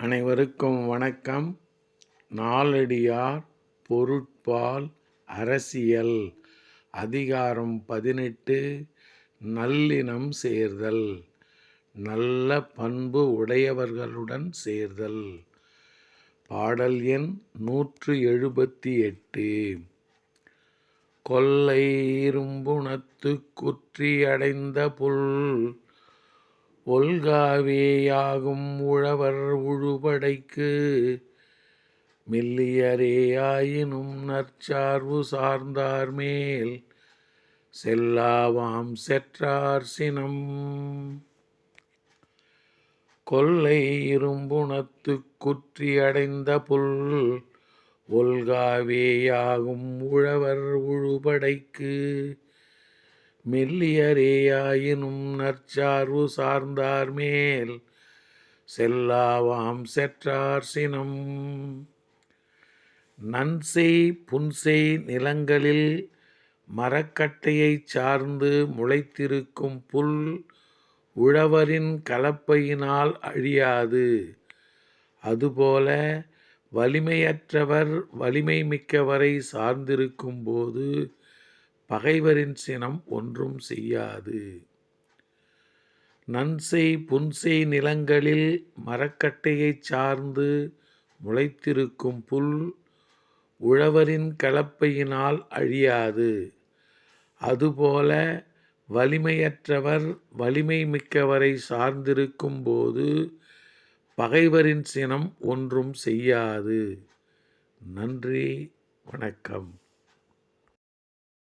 அனைவருக்கும் வணக்கம். நாலடியார் பொருட்பால் அரசியல் அதிகாரம் 18 நல்லினம் சேர்தல். நல்ல பண்பு உடையவர்களுடன் சேர்தல். பாடல் எண் 178. கொல்லை இரும்புணத்துக் குற்றி அடைந்த புல் ஒல்காவேயாகும் உழவர் உழுபடைக்கு மெல்லியரேயாயினும் நற்சார்பு சார்ந்தார் மேல் செல்லாவாம் செற்றார் சினம். கொல்லை இரும்புணத்துக் குற்றி அடைந்த புல் ஒல்காவேயாகும் உழவர் உழுபடைக்கு மெல்லியரேயாயினும் நற்சார்பு சார்ந்தார் மேல் செல்லாவாம் செற்றார் சினம். நன்செய் புன்செய் நிலங்களில் மரக்கட்டையைச் சார்ந்து முளைத்திருக்கும் புல் உழவரின் கலப்பையினால் அழியாது. அதுபோல வலிமையற்றவர் வலிமை மிக்கவரை சார்ந்திருக்கும் போது பகைவரின் சினம் ஒன்றும் செய்யாது. நன்செய் புன்செய் நிலங்களில் மரக்கட்டையைச் சார்ந்து முளைத்திருக்கும் புல் உழவரின் கலப்பையினால் அழியாது. அதுபோல வலிமையற்றவர் வலிமை மிக்கவரை சார்ந்திருக்கும் போது பகைவரின் சினம் ஒன்றும் செய்யாது. நன்றி, வணக்கம்.